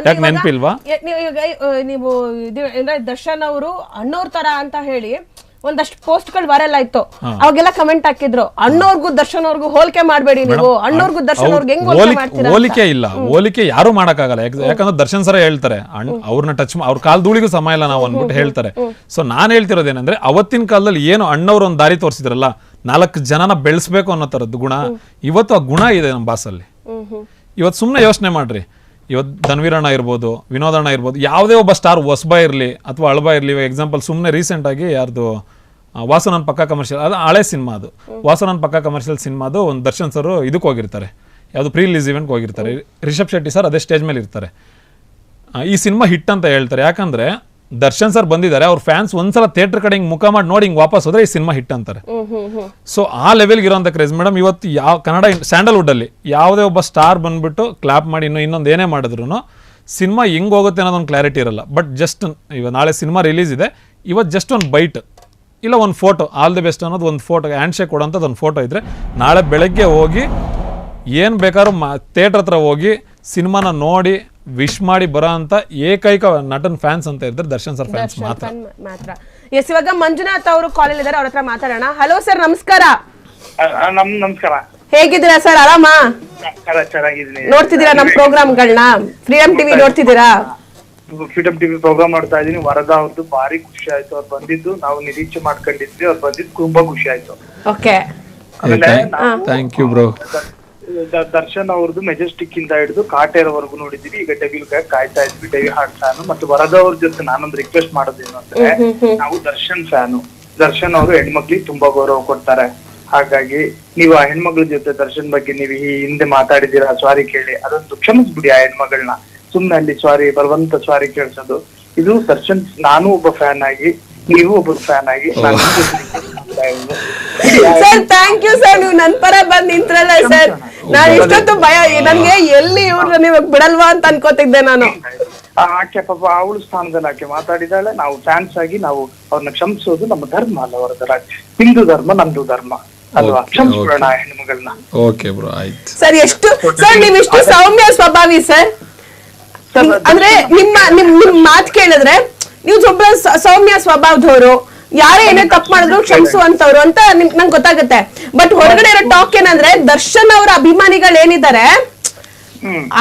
ಯಾಕೆ ನೆನಪಿಲ್ವಾ? ನೀವು ದರ್ಶನ್ ಅವರು ಅಣ್ಣವ್ರ ತರ ಅಂತ ಹೇಳಿ ಒಂದಷ್ಟು ಪೋಸ್ಟ್ ಗಳು ವೈರಲ್ ಆಯ್ತು. ಅವಾಗೆಲ್ಲ ಕಮೆಂಟ್ ಹಾಕಿದ್ರು, ಅಣ್ಣವ್ರಿಗೂ ದರ್ಶನ್ ಅವ್ರಿಗೂ ಹೋಲಿಕೆ ಮಾಡಬೇಡಿ, ನೀವು ಅಣ್ಣವ್ರಿಗೂ ದರ್ಶನ್ ಅವ್ರಿಗೆ ಹೆಂಗ್ ಹೋಲಿಕೆ ಮಾಡ್ತೀರಾ? ಹೋಲಿಕೆ ಇಲ್ಲ, ಹೋಲಿಕೆ ಯಾರು ಮಾಡಕ್ಕಾಗಲ್ಲ. ಯಾಕಂದ್ರೆ ದರ್ಶನ್ ಸರ ಹೇಳ್ತಾರೆ ಅವ್ರನ್ನ ಟಚ್ ಅವ್ರ ಕಾಲ್ ಧೂಳಿಗೂ ಸಮ ಇಲ್ಲ ನಾವು ಅನ್ಬಿಟ್ಟು ಹೇಳ್ತಾರೆ. ಸೊ ನಾನ್ ಹೇಳ್ತಿರೋದೇನಂದ್ರೆ ಅವತ್ತಿನ ಕಾಲದಲ್ಲಿ ಏನು ಅಣ್ಣವ್ರು ಒಂದ್ ದಾರಿ ತೋರಿಸಿದ್ರಲ್ಲ, 4 ಜನನ ಬೆಳೆಸ್ಬೇಕು ಅನ್ನೋ ತರದ್ದು ಗುಣ ಇವತ್ತು ಆ ಗುಣ ಇದೆ ನಮ್ಮ ಬಾಸಲ್ಲಿ. ಇವತ್ತು ಸುಮ್ನೆ ಯೋಚನೆ ಮಾಡ್ರಿ, ಇವತ್ತು ಧನ್ವೀರಣ್ಣ ಇರ್ಬೋದು, ವಿನೋದಣ್ಣ ಇರ್ಬೋದು, ಯಾವುದೇ ಒಬ್ಬ ಸ್ಟಾರ್ ಹೊಸಬ ಇರಲಿ ಅಥವಾ ಅಳಬ ಇರಲಿ. ಎಕ್ಸಾಂಪಲ್ ಸುಮ್ಮನೆ ರೀಸೆಂಟ್ ಆಗಿ ಯಾರ್ದು ವಾಸನನ್ ಪಕ್ಕ ಕಮರ್ಷಿಯಲ್, ಅದು ಹಳೆ ಸಿನಿಮಾ, ಅದು ವಾಸನನ್ ಪಕ್ಕ ಕಮರ್ಷಿಯಲ್ ಸಿನಿಮಾದು ಒಂದು ದರ್ಶನ್ ಸರ್ ಇದಕ್ಕೆ ಹೋಗಿರ್ತಾರೆ, ಯಾವುದು ಪ್ರೀ ರಿಲೀಸ್ ಇವೆಂಟ್ ಹೋಗಿರ್ತಾರೆ. ರಿಷಬ್ ಶೆಟ್ಟಿ ಸರ್ ಅದೇ ಸ್ಟೇಜ್ ಮೇಲೆ ಇರ್ತಾರೆ. ಈ ಸಿನಿಮಾ ಹಿಟ್ ಅಂತ ಹೇಳ್ತಾರೆ, ಯಾಕಂದ್ರೆ ದರ್ಶನ್ ಸರ್ ಬಂದಿದ್ದಾರೆ, ಅವ್ರ ಫ್ಯಾನ್ಸ್ ಒಂದ್ಸಲ ಥಿಯೇಟರ್ ಕಡೆ ಹಿಂಗೆ ಮುಖ ಮಾಡಿ ನೋಡಿ ಹಿಂಗೆ ವಾಪಸ್ ಹೋದ್ರೆ ಈ ಸಿನಿಮಾ ಹಿಟ್ ಅಂತಾರೆ. ಸೊ ಆ ಲೆವೆಲ್ಗೆ ಇರೋಂಥ ಕ್ರೇಜ್ ಮೇಡಮ್. ಇವತ್ತು ಯಾವ ಕನ್ನಡ ಸ್ಯಾಂಡಲ್ವುಡ್ ಅಲ್ಲಿ ಯಾವುದೇ ಒಬ್ಬ ಸ್ಟಾರ್ ಬಂದ್ಬಿಟ್ಟು ಕ್ಲಾಪ್ ಮಾಡಿ ಇನ್ನೊಂದು ಏನೇ ಮಾಡಿದ್ರು ಸಿನಿಮಾ ಹೆಂಗ್ ಹೋಗುತ್ತೆ ಅನ್ನೋದೊಂದು ಕ್ಲಾರಿಟಿ ಇರಲ್ಲ. ಬಟ್ ಜಸ್ಟ್ ಇವಾಗ ನಾಳೆ ಸಿನಿಮಾ ರಿಲೀಸ್ ಇದೆ, ಇವತ್ತು ಜಸ್ಟ್ ಒಂದು ಬೈಟ್ ಇಲ್ಲ ಒಂದು ಫೋಟೋ, ಆಲ್ ದಿ ಬೆಸ್ಟ್ ಅನ್ನೋದು ಒಂದು ಫೋಟೋ, ಹ್ಯಾಂಡ್ ಶೇಕ್ ಕೊಡೋಂಥದ್ದು ಒಂದು ಫೋಟೋ ಇದ್ರೆ ನಾಳೆ ಬೆಳಗ್ಗೆ ಹೋಗಿ ಏನು ಬೇಕಾದ್ರೂ ಥಿಯೇಟರ್ ಹತ್ರ ಹೋಗಿ ಸಿನಿಮಾನ ನೋಡಿ ವಿಶ್ ಮಾಡಿ ಬರೋ ಅಂತ ಏಕೈಕ ನಟನ್ ಫ್ಯಾನ್ಸ್ ಅಂತ ಇದ್ದಾರೆ ದರ್ಶನ್ ಸರ್ ಫ್ಯಾನ್ಸ್ ಮಾತ್ರ. ಎಸ್, ಇವಾಗ ಮಂಜುನಾಥ್ ಅವರು ಕಾಲೇಜ್ ಇದ್ದಾರೆ, ಅವ್ರ ಹತ್ರ ಮಾತಾಡೋಣ. ಹಲೋ ಸರ್, ನಮಸ್ಕಾರ. ನಮಸ್ಕಾರ. ಹೇಗಿದ್ದೀರಾ ಸರ್? ಆರಾಮಾ? ನೋಡ್ತಿದ್ದೀರಾ ನಮ್ ಪ್ರೋಗ್ರಾಮ್ಗಳನ್ನ? ಫ್ರೀಡಮ್ ಟಿವಿ ನೋಡ್ತಿದ್ದೀರಾ? ಫ್ರೀಡಮ್ ಟಿವಿ ಪ್ರೋಗ್ರಾಮ್ ಮಾಡ್ತಾ ಇದೀನಿ. ವರದಾ ಅವ್ರದ್ದು ಭಾರಿ ಖುಷಿ ಆಯ್ತು, ಅವ್ರು ಬಂದಿದ್ದು ನಾವು ನಿರೀಕ್ಷೆ ಮಾಡ್ಕೊಂಡಿದ್ವಿ, ಅವ್ರು ಬಂದಿದ್ದು ತುಂಬಾ ಖುಷಿ ಆಯ್ತು. Okay, thank you bro. Darshan ಅವ್ರದ್ದು ಮೆಜೆಸ್ಟಿಕ್ ಇಂದ ಹಿಡಿದು ಕಾಟೇರವರೆಗೂ ನೋಡಿದೀವಿ. ಈಗ ಡೆವಿಲ್ ಕಾಯ್ತಾ ಇದ್ವಿ, ಡೆವಿ ಹಾರ್ಟ್ ಫ್ಯಾನು. ಮತ್ತು ವರದಾ ಅವ್ರ ಜೊತೆ ನಾನೊಂದು ರಿಕ್ವೆಸ್ಟ್ ಮಾಡೋದೇನು ಅಂದ್ರೆ, ನಾವು ದರ್ಶನ್ ಫ್ಯಾನು, ದರ್ಶನ್ ಅವರು ಹೆಣ್ಮಕ್ಳಿಗೆ ತುಂಬಾ ಗೌರವ ಕೊಡ್ತಾರೆ. ಹಾಗಾಗಿ ನೀವು ಆ ಹೆಣ್ಮಕ್ಳ ಜೊತೆ ದರ್ಶನ್ ಬಗ್ಗೆ ನೀವು ಈ ಹಿಂದೆ ಮಾತಾಡಿದೀರಾ, ಸಾರಿ ಕೇಳಿ, ಅದೊಂದು ಕ್ಷಮಿಸ್ಬಿಡಿ ಆ ಹೆಣ್ಮಗಳನ್ನ. ಸುಮ್ನೆ ಅಲ್ಲಿ ಸಾರಿ ಬರುವಂತ ಸಾರಿ ಕೇಳಿಸೋದು ಇದು ದರ್ಶನ್. ನಾನು ಒಬ್ಬ ಫ್ಯಾನ್ ಆಗಿ, ನೀವು ಒಬ್ಬ ಫ್ಯಾನ್ ಆಗಿ ಸರ್ ಥ್ಯಾಂಕ್ ಯು ಸರ್, ನೀವು ನನ್ ಪರ ಬಂದ್ ನಿಂತ್ರಲ್ಲ ಸರ್. ನಾನು ಇಷ್ಟೊತ್ತು ಭಯ, ನನ್ಗೆ ಎಲ್ಲಿ ಇವ್ರನ್ನ ನೀವು ಬಿಡಲ್ವಾ ಅಂತ ಅನ್ಕೋತಿದ್ದೆ ನಾನು. ಆಕೆ ಪಾಪ ಅವಳು ಸ್ಥಾನದಲ್ಲಿ ಆಕೆ ಮಾತಾಡಿದಾಳೆ. ನಾವು ಫ್ಯಾನ್ಸ್ ಆಗಿ ನಾವು ಅವ್ರನ್ನ ಕ್ಷಮಿಸೋದು ನಮ್ಮ ಧರ್ಮ ಅಲ್ಲ, ಅವರದರ ಹಿಂದೂ ಧರ್ಮ, ನಮ್ದು ಧರ್ಮ ಅಲ್ವಾ? ಕ್ಷಮಿಸ್ಬಿಡೋಣ ಹೆಣ್ಮಗಳನ್ನ. ಓಕೆ ಬ್ರೋ, ಆಯ್ತು ಸರ್. ಎಷ್ಟು ಸರ್ ನೀವು ಇಷ್ಟು ಸೌಮ್ಯ ಸ್ವಭಾವಿ ಸರ್, ಅಂದ್ರೆ ನಿಮ್ಮ ಮಾತು ಕೇಳಿದ್ರೆ ನೀವು ಒಬ್ಬ ಸೌಮ್ಯ ಸ್ವಭಾವದವರು, ಯಾರೇ ಏನೇ ತಪ್ಪು ಮಾಡಿದ್ರು ಕ್ಷಮಿಸುವಂತವ್ರು ಅಂತ ನಂಗೆ ಗೊತ್ತಾಗುತ್ತೆ. ಬಟ್ ಹೊರಗಡೆ ಇರೋ ಟಾಕ್ ಏನಂದ್ರೆ, ದರ್ಶನ್ ಅವರ ಅಭಿಮಾನಿಗಳು ಏನಿದ್ದಾರೆ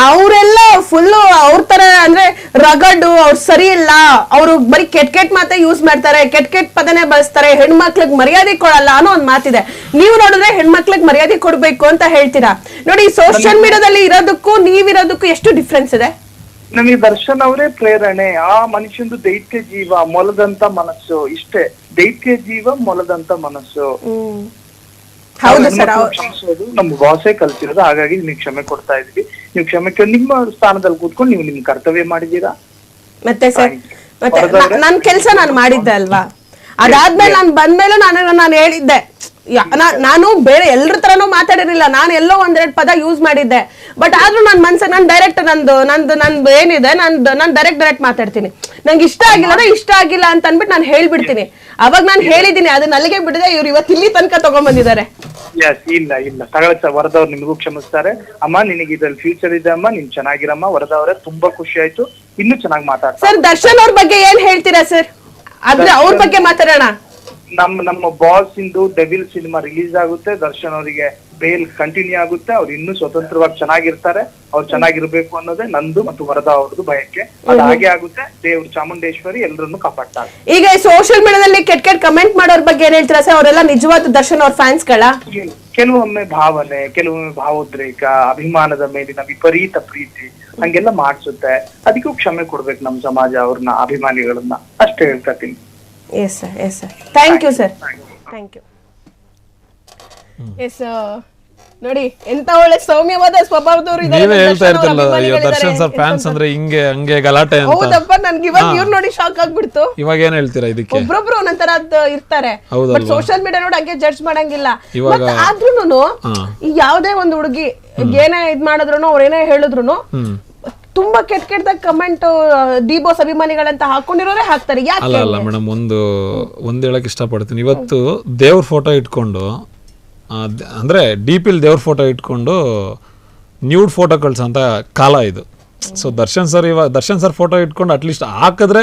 ಅವರೆಲ್ಲ ಫುಲ್ ಅವ್ರ ತರ ಅಂದ್ರೆ ರಗಡು, ಅವ್ರು ಸರಿ ಇಲ್ಲ, ಅವರು ಬರೀ ಕೆಟ್ ಮಾತೇ ಯೂಸ್ ಮಾಡ್ತಾರೆ, ಕೆಟ್ ಪದನೇ ಬಳಸ್ತಾರೆ, ಹೆಣ್ಮಕ್ಳಿಗೆ ಮರ್ಯಾದೆ ಕೊಡಲ್ಲ ಅನ್ನೋ ಒಂದ್ ಮಾತಿದೆ. ನೀವು ನೋಡಿದ್ರೆ ಹೆಣ್ಮಕ್ಳಿಗೆ ಮರ್ಯಾದೆ ಕೊಡ್ಬೇಕು ಅಂತ ಹೇಳ್ತೀರಾ. ನೋಡಿ, ಸೋಷಿಯಲ್ ಮೀಡಿಯಾದಲ್ಲಿ ಇರೋದಕ್ಕೂ ನೀವಿರೋದಕ್ಕೂ ಎಷ್ಟು ಡಿಫ್ರೆನ್ಸ್ ಇದೆ. ನಮಗೆ ದರ್ಶನ್ ಅವರೇ ಪ್ರೇರಣೆ. ಆ ಮನುಷ್ಯಂದು ದೈತ್ಯ ಜೀವ, ಮೊಲದಂತ ಮನಸ್ಸು, ಇಷ್ಟೇ. ದೈತ್ಯ ಜೀವ, ಮೊಲದಂತ ಮನಸ್ಸು. ಕ್ಷಮಿಸೋದು ನಮ್ಮ ಬಾಸೇ ಕಲ್ತಿರೋದು. ಹಾಗಾಗಿ ನೀವು ಕ್ಷಮೆ ಕೊಡ್ತಾ ಇದ್ವಿ. ನೀವು ಕ್ಷಮೆ ನಿಮ್ಮ ಸ್ಥಾನದಲ್ಲಿ ಕೂತ್ಕೊಂಡು ನೀವು ನಿಮ್ ಕರ್ತವ್ಯ ಮಾಡಿದೀರಾ. ಮತ್ತೆ ಸರ್, ನನ್ ಕೆಲ್ಸ ನಾನು ಮಾಡಿದ್ದೆ ಅಲ್ವಾ? ಅದಾದ್ಮೇಲೆ ನಾನು ಬಂದ್ಮೇಲೆ ನಾನು ಹೇಳಿದ್ದೆ, ನಾನು ಬೇರೆ ಎಲ್ರ ತರನು ಮಾತಾಡಿರ್ಲಿಲ್ಲ, ನಾನು ಎಲ್ಲೋ 1-2 ಪದ ಯೂಸ್ ಮಾಡಿದ್ದೆ. ಬಟ್ ಆದ್ರೂ ನನ್ನ ಮನ್ಸ ನಾನು ಡೈರೆಕ್ಟ್ ನಂದು ಏನಿದೆ ನಾನು ಡೈರೆಕ್ಟ್ ಮಾತಾಡ್ತೀನಿ. ನಂಗೆ ಇಷ್ಟ ಆಗಿಲ್ಲ ಅಂತ ಅನ್ಬಿಟ್ಟು ನಾನು ಹೇಳ್ಬಿಡ್ತೀನಿ. ಅವಾಗ ನಾನು ಹೇಳಿದೀನಿ, ಅದನ್ನ ಅಲ್ಲಿಗೆ ಬಿಡದೆ ಇವ್ರು ಇವತ್ತು ಇಲ್ಲಿ ತನಕ ತಗೊಂಡ್ಬಂದಿದ್ದಾರೆ. ಇಲ್ಲ ತಗೊಳ್ತ ವರದವ್ರು ನಿಮಗೂ ಕ್ಷಮಿಸ್ತಾರೆ. ಅಮ್ಮ, ನಿನಗೆ ಇದ್ರಲ್ಲಿ ಫ್ಯೂಚರ್ ಇದೆ ಅಮ್ಮ, ನೀನ್ ಚೆನ್ನಾಗಿರಮ್ಮ. ವರದವ್ರೆ ತುಂಬಾ ಖುಷಿ ಆಯ್ತು, ಇನ್ನೂ ಚೆನ್ನಾಗಿ ಮಾತಾಡ್ತಾರೆ. ಸರ್, ದರ್ಶನ್ ಅವ್ರ ಬಗ್ಗೆ ಏನ್ ಹೇಳ್ತೀರಾ ಸರ್? ಆದ್ರೆ ಅವ್ರ ಬಗ್ಗೆ ಮಾತಾಡೋಣ. ನಮ್ಮ ಬಾಸ್ ಇಂದು ಡೆವಿಲ್ ಸಿನಿಮಾ ರಿಲೀಸ್ ಆಗುತ್ತೆ, ದರ್ಶನ್ ಅವರಿಗೆ ಬೇಲ್ ಕಂಟಿನ್ಯೂ ಆಗುತ್ತೆ, ಅವ್ರು ಇನ್ನೂ ಸ್ವತಂತ್ರವಾಗಿ ಚೆನ್ನಾಗಿರ್ತಾರೆ. ಅವ್ರು ಚೆನ್ನಾಗಿರ್ಬೇಕು ಅನ್ನೋದೇ ನಂದು ಮತ್ತು ವರದಾ ಅವ್ರದ್ದು ಬಯಕೆ. ಅದು ಹಾಗೆ ಆಗುತ್ತೆ. ದೇವ್ರು ಚಾಮುಂಡೇಶ್ವರಿ ಎಲ್ಲರನ್ನು ಕಾಪಾಡ್ತಾರೆ. ಈಗ ಸೋಷಿಯಲ್ ಮೀಡಿಯಾದಲ್ಲಿ ಕೆಟ್ಟ ಕಮೆಂಟ್ ಮಾಡೋರ್ ಬಗ್ಗೆ ಏನ್ ಹೇಳ್ತೀರಾ ಸರ್? ಅವರೆಲ್ಲ ನಿಜವಾದ ದರ್ಶನ್ ಅವ್ರ ಫ್ಯಾನ್ಸ್ ಗಳ? ಕೆಲವೊಮ್ಮೆ ಭಾವನೆ, ಕೆಲವೊಮ್ಮೆ ಭಾವೋದ್ರೇಕ, ಅಭಿಮಾನದ ಮೇಲಿನ ವಿಪರೀತ ಪ್ರೀತಿ ಹಂಗೆಲ್ಲ ಮಾಡ್ಸುತ್ತೆ. ಅದಕ್ಕೂ ಕ್ಷಮೆ ಕೊಡ್ಬೇಕು ನಮ್ಮ ಸಮಾಜ ಅವ್ರನ್ನ, ಅಭಿಮಾನಿಗಳನ್ನ. ಅಷ್ಟೇ ಹೇಳ್ತೀನಿ. Yes sir. Thank you sir. Thank you. Yes, ನೋಡಿ ಎಂತ ಒಳ್ಳೆ ಸೌಮ್ಯವಾದ ಸ್ವಭಾವದವರು ಇದ್ದಾರೆ. ನೀವೇ ಹೇಳ್ತಾ ಇರ್ತಿಲ್ಲ ದರ್ಶನ್ ಸರ್ ಫ್ಯಾನ್ಸ್ ಅಂದ್ರೆ ಹಿಂಗೆ ಹಂಗೆ ಗಲಾಟೆ ಅಂತ. ಹೌದಪ್ಪ, ನನ್ಗೆ ಇವಾಗ ಇವ್ರು ನೋಡಿ ಶಾಕ್ ಆಗ್ಬಿಡ್ತು. ಇವಾಗ ಏನ್ ಹೇಳ್ತೀರಾ ಇದಕ್ಕೆ? ಒಬ್ರೊಬ್ರು ಒಂದೊಂತರ ಇರ್ತಾರೆ, ಬಟ್ ಸೋಷಿಯಲ್ ಮೀಡಿಯಾ ನೋಡಿ ಹಂಗೆ ಜಡ್ಜ್ ಮಾಡಂಗಿಲ್ಲ. ಆದ್ರೂನು ಯಾವ್ದೇ ಒಂದು ಹುಡುಗಿ ಏನೇ ಇದ್ ಮಾಡಿದ್ರು, ಅವ್ರೇನೇ ಹೇಳಿದ್ರು ತುಂಬಾ ಕೆಟ್ಟದಾಗ ಕಮೆಂಟ್ ಡಿ ಬಾಸ್ ಅಭಿಮಾನಿಗಳಂತ ಹಾಕೊಂಡಿರೋರೇ ಹಾಕ್ತಾರೆ. ಯಾಕೆ? ಅಲ್ಲ ಮೇಡಮ್, ಒಂದ್ ಹೇಳಕ್ ಇಷ್ಟಪಡ್ತೀನಿ. ಇವತ್ತು ದೇವ್ರ ಫೋಟೋ ಇಟ್ಕೊಂಡು, ಅಂದ್ರೆ ಡಿ ಪಿಲ್ ದೇವ್ರ ಫೋಟೋ ಇಟ್ಕೊಂಡು ನ್ಯೂಡ್ ಫೋಟೋ ಕಳ್ಸೋಂತ ಕಾಲ ಇದು. ಸೊ ದರ್ಶನ್ ಸರ್ ಫೋಟೋ ಇಟ್ಕೊಂಡು ಅಟ್ಲೀಸ್ಟ್ ಹಾಕಿದ್ರೆ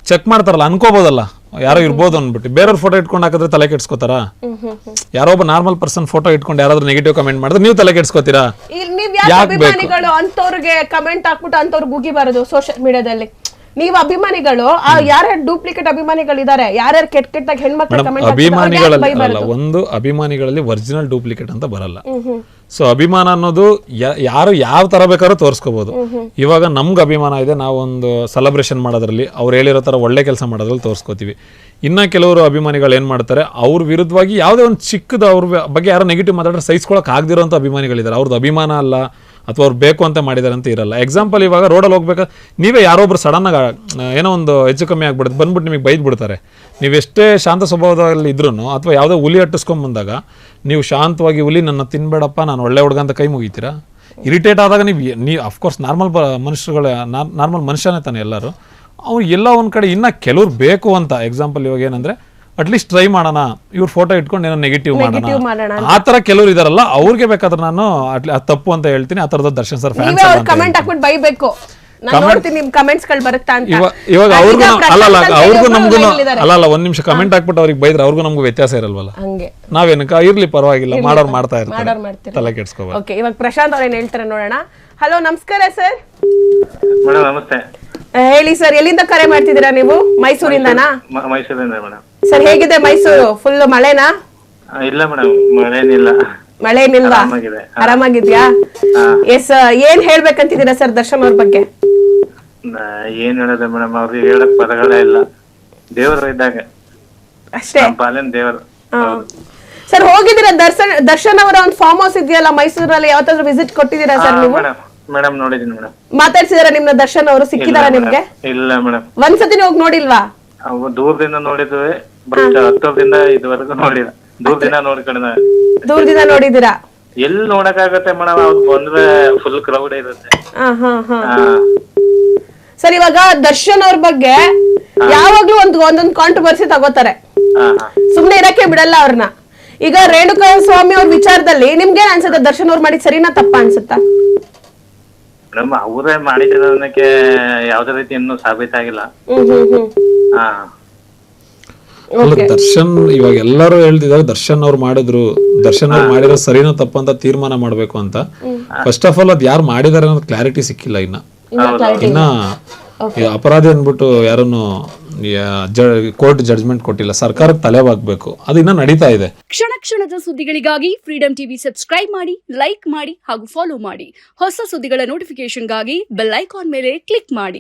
ಚೆಕ್ ಮಾಡ್ತಾರಲ್ಲ, ಅನ್ಕೋಬೋದಲ್ಲ ಯಾರೋ ಇರ್ಬೋದು ಅಂದ್ಬಿಟ್ಟು. ಬೇರೆಯವ್ರ ಫೋಟೋ ಇಟ್ಕೊಂಡು ಹಾಕಿದ್ರೆ ತಲೆ ಕೆಡ್ಸ್ಕೊತಾರ? ಯಾರೋ ಒಬ್ಬ ನಾರ್ಮಲ್ ಪರ್ಸನ್ ಫೋಟೋ ಇಟ್ಕೊಂಡು ಯಾರಾದ್ರೂ ನೆಗೆಟಿವ್ ಕಮೆಂಟ್ ಮಾಡಿದ್ರೆ ನೀವು ತಲೆ ಕೆಡ್ಸ್ಕೊತೀರಾ? ನೀವ್ ಯಾಕೆ ಅಭಿಮಾನಿಗಳು ಅಂತವ್ರಿಗೆ ಕಮೆಂಟ್ ಹಾಕ್ಬಿಟ್ಟು ಅಂತವ್ರಿಗೆ ಉಗಿಬಾರದು ಸೋಷಿಯಲ್ ಮೀಡಿಯಾದಲ್ಲಿ? ನೀವು ಅಭಿಮಾನಿಗಳು ಯಾರ್ಯಾರು ಡೂಪ್ಲಿಕೇಟ್ ಅಭಿಮಾನಿಗಳಿದ್ದಾರೆ, ಯಾರ್ಯಾರು ಕೆಟ್ಟಾಗಿ ಹೆಣ್ಮಕ್ಳು ಕಮೆಂಟ್ ಅಭಿಮಾನಿಗಳಲ್ಲ, ಒಂದು ಅಭಿಮಾನಿಗಳಲ್ಲಿ ಒರಿಜಿನಲ್ ಡೂಪ್ಲಿಕೇಟ್ ಅಂತ ಬರಲ್ಲ. ಸೊ ಅಭಿಮಾನ ಅನ್ನೋದು ಯಾರು ಯಾವ ತರ ಬೇಕಾದ್ರೂ ತೋರಿಸ್ಕೋಬಹುದು. ಇವಾಗ ನಮ್ಗೆ ಅಭಿಮಾನ ಇದೆ, ನಾವೊಂದು ಸೆಲೆಬ್ರೇಷನ್ ಮಾಡೋದ್ರಲ್ಲಿ ಅವ್ರು ಹೇಳಿರೋ ತರ ಒಳ್ಳೆ ಕೆಲಸ ಮಾಡೋದ್ರಲ್ಲಿ ತೋರಿಸ್ಕೋತೀವಿ. ಇನ್ನ ಕೆಲವರು ಅಭಿಮಾನಿಗಳು ಏನ್ ಮಾಡ್ತಾರೆ, ಅವ್ರ ವಿರುದ್ಧವಾಗಿ ಯಾವುದೇ ಒಂದು ಚಿಕ್ಕದ ಅವ್ರ ಬಗ್ಗೆ ಯಾರೋ ನೆಗೆಟಿವ್ ಮಾತಾಡಿದ್ರೆ ಸಹಿಸ್ಕೊಳಕ್ ಆಗದಿರೋಂಥ ಅಭಿಮಾನಿಗಳಿದ್ದಾರೆ. ಅವ್ರದ್ದು ಅಭಿಮಾನ ಅಲ್ಲ ಅಥವಾ ಅವ್ರು ಬೇಕು ಅಂತ ಮಾಡಿದಾರೆ ಅಂತ ಇರಲ್ಲ. ಎಕ್ಸಾಂಪಲ್, ಇವಾಗ ರೋಡಲ್ಲಿ ಹೋಗ್ಬೇಕಾದ್ರೆ ನೀವೇ ಯಾರೊಬ್ರು ಸಡನ್ ಆಗಿ ಏನೋ ಒಂದು ಹೆಚ್ಚು ಕಮ್ಮಿ ಆಗ್ಬಿಡುತ್ತೆ, ಬಂದ್ಬಿಟ್ಟು ನಿಮಗೆ ಬೈದ್ ಬಿಡ್ತಾರೆ. ನೀವೆಷ್ಟೇ ಶಾಂತ ಸ್ವಭಾವದಲ್ಲಿ ಇದ್ರೂ ಅಥವಾ ಯಾವುದೋ ಹುಲಿ ಅಟ್ಟಿಸ್ಕೊಂಡ್ ಬಂದಾಗ ನೀವು ಶಾಂತವಾಗಿ ಹುಲಿ ನನ್ನ ತಿನ್ಬೇಡಪ್ಪ ನಾನು ಒಳ್ಳೆ ಹುಡುಗ ಅಂತ ಕೈ ಮುಗಿತೀರಾ? ಇರಿಟೇಟ್ ಆದಾಗ ನೀವು ಅಫ್ಕೋರ್ಸ್ ನಾರ್ಮಲ್ ಮನುಷ್ಯನೇ ತಾನೆ ಎಲ್ಲರೂ. ಅವ್ರು ಎಲ್ಲ ಒಂದು ಕಡೆ ಇನ್ನು ಕೆಲವ್ರು ಬೇಕು ಅಂತ. ಎಕ್ಸಾಂಪಲ್ ಇವಾಗ ಏನಂದ್ರೆ ಅಟ್ಲೀಸ್ಟ್ ಟ್ರೈ ಮಾಡೋಣ, ಇವ್ರ ಫೋಟೋ ಇಟ್ಕೊಂಡು ಏನೋ ನೆಗೆಟಿವ್ ಮಾಡೋಣ, ಆ ತರ ಕೆಲವ್ರು ಇದಾರಲ್ಲ, ಅವ್ರಿಗೆ ಬೇಕಾದ್ರೆ ನಾನು ತಪ್ಪು ಅಂತ ಹೇಳ್ತೀನಿ. ಆ ತರದ ದರ್ಶನ್ ಸರ್ ಫ್ಯಾನ್ಸ್ ಕಮೆಂಟ್ ಹಾಕ್ಬಿಟ್ಟು ಬೈಬೇಕು. ನಾನು ನೋಡ್ತೀನಿ ನಿಮ್ ಕಮೆಂಟ್ಸ್ ಗಳು ಬರುತ್ತಾ ಅಂತ. ಇವಾಗ ಅವ್ರಿಗೂ ಅವ್ರಿಗೂ ನಮ್ಗೂ ಅಲ್ಲ ಒಂದ್ ನಿಮಿಷ ಕಮೆಂಟ್ ಹಾಕ್ಬಿಟ್ಟು ಅವ್ರಿಗೆ ಬೈದ್ರೆ ಅವ್ರಿಗೂ ನಮ್ಗೂ ವ್ಯತ್ಯಾಸ ಇರಲ್ವಲ್ಲ. ನಾವೇನಕ್ಕ ಇರ್ಲಿ ಪರವಾಗಿಲ್ಲ, ಮಾಡೋರು ಮಾಡ್ತಾ ಇರ್ತಾರೆ, ತಲೆ ಕೆಡ್ಸ್ಕೋಬಾರ್ದು. ಓಕೆ, ಇವಾಗ ಪ್ರಶಾಂತ್ ಅವ್ರೇನ್ ಹೇಳ್ತಾರೆ ನೋಡೋಣ. ಹಲೋ, ನಮಸ್ಕಾರ ಸರ್. ಮೇಡಮ್ ನಮಸ್ತೆ. ಹೇಳಿ ಸರ್, ಎಲ್ಲಿಂದ ಕರೆ ಮಾಡ್ತಿದ್ದೀರಾ ನೀವು? ಮೈಸೂರಿಂದನಾ? ಮೈಸೂರಿಂದ ಮೇಡಮ್. ಸರ್ ಹೇಗಿದೆ ಮೈಸೂರು? ಫುಲ್ ಮಳೆನಾ? ಇಲ್ಲ ಮೇಡಮ್, ಮಳೆನಿಲ್ಲ. ಮಳೆ ಏನಿಲ್ವಾ? ಆರಾಮಾಗಿದ್ಯಾ? ಎಸ್, ಏನ್ ಹೇಳ್ಬೇಕಂತಿದ್ದೀರಾ ಸರ್ ದರ್ಶನ್ ಅವ್ರ ಬಗ್ಗೆ? ಏನ್ ಹೇಳೋದು ಮೇಡಮ್, ಅವ್ರಿಗೆ ಹೇಳಕ್ ಪದಗಳೇ ಇಲ್ಲ. ದೇವರು ಇದ್ದಾಗ ಅಷ್ಟೇ, ಪಾಲನ್ ದೇವರು. ಸರ್ ಹೋಗಿದ್ದೀರಾ? ದರ್ಶನ್ ಅವರ ಒಂದು ಫಾರ್ಮ್ ಹೌಸ್ ಇದೆಯಲ್ಲ ಮೈಸೂರಲ್ಲಿ, ಯಾವತ್ತಾದ್ರೂ ವಿಸಿಟ್ ಕೊಟ್ಟಿದ್ದೀರಾ ಸರ್ ನೀವು? ಮೇಡಮ್ ನೋಡಿದೀನಿ ಮೇಡಮ್. ಮಾತಾಡ್ಸಿದಾರ ನಿಮ್ನ ದರ್ಶನ್ ಅವರು? ಸಿಕ್ಕಿದಾರ ನಿಮ್ಗೆ? ಇಲ್ಲ ಮೇಡಮ್. ಒಂದ್ಸತಿನ ಹೋಗಿ ನೋಡಿಲ್ವಾ? ದೂರದಿಂದ ನೋಡಿದ್ವಿ, ಬಟ್ ಹತ್ತದಿಂದ ಇದುವರೆಗೂ ನೋಡಿಲ್ಲ. ದೂರದಿಂದ ನೋಡಿದೀರಾ? ಎಲ್ಲಿ ನೋಡಕ್ಕಾಗತ್ತೆ ಮೇಡಮ್, ಅವ್ರು ಬಂದ್ರೆ ಫುಲ್ ಕ್ರೌಡ್ ಇರುತ್ತೆ. ಸರ್ ಇವಾಗ ದರ್ಶನ್ ಅವ್ರ ಬಗ್ಗೆ ಯಾವಾಗ್ಲೂ ಒಂದೊಂದು ಕಾಂಟ್ರವರ್ಸಿ ತಗೋತಾರೆ, ಸುಮ್ನೆ ಇರಕ್ಕೆ ಬಿಡಲ್ಲ ಅವ್ರನ್ನ. ಈಗ ರೇಣುಕಾ ಸ್ವಾಮಿ ಅವ್ರ ವಿಚಾರದಲ್ಲಿ ನಿಮ್ಗೇನ್ ಅನ್ಸುತ್ತೆ? ದರ್ಶನ್ ಅವ್ರು ಮಾಡಿದ್ ಸರಿನಾ ತಪ್ಪ ಅನ್ಸುತ್ತಾ? ಮೇಡಮ್ ಅವರೇ ಮಾಡಿದ್ದಕ್ಕೆ ಯಾವ್ದೇ ರೀತಿ ಇನ್ನೂ ಸಾಬೀತಾಗಿಲ್ಲ. ದರ್ಶನ್ ಇವಾಗ ಎಲ್ಲರೂ ಹೇಳ್ತಿದ್ದಾರೆ ದರ್ಶನ್ ಅವ್ರು ಮಾಡಿದ್ರು, ದರ್ಶನ್ ಅವ್ರು ಮಾಡಿರೋ ಸರಿನೋ ತಪ್ಪ ಅಂತ ತೀರ್ಮಾನ ಮಾಡ್ಬೇಕು ಅಂತ. ಫಸ್ಟ್ ಆಫ್ ಆಲ್ ಅದ್ ಯಾರು ಮಾಡಿದಾರೆ ಅನ್ನೋದು ಕ್ಲಾರಿಟಿ ಸಿಕ್ಕಿಲ್ಲ ಇನ್ನ ಅಪರಾಧಿ ಅಂದ್ಬಿಟ್ಟು ಯಾರನ್ನು ಕೋರ್ಟ್ ಜಡ್ಜ್ಮೆಂಟ್ ಕೊಟ್ಟಿಲ್ಲ. ಸರ್ಕಾರಕ್ಕೆ ತಲೆಬಾಗ್ಬೇಕು, ಅದು ಇನ್ನ ನಡೀತಾ ಇದೆ. ಕ್ಷಣ ಕ್ಷಣದ ಸುದ್ದಿಗಳಿಗಾಗಿ ಫ್ರೀಡಂ ಟಿವಿ ಸಬ್ಸ್ಕ್ರೈಬ್ ಮಾಡಿ, ಲೈಕ್ ಮಾಡಿ ಹಾಗೂ ಫಾಲೋ ಮಾಡಿ. ಹೊಸ ಸುದ್ದಿಗಳ ನೋಟಿಫಿಕೇಶನ್ಗಾಗಿ ಬೆಲ್ ಐಕಾನ್ ಮೇಲೆ ಕ್ಲಿಕ್ ಮಾಡಿ.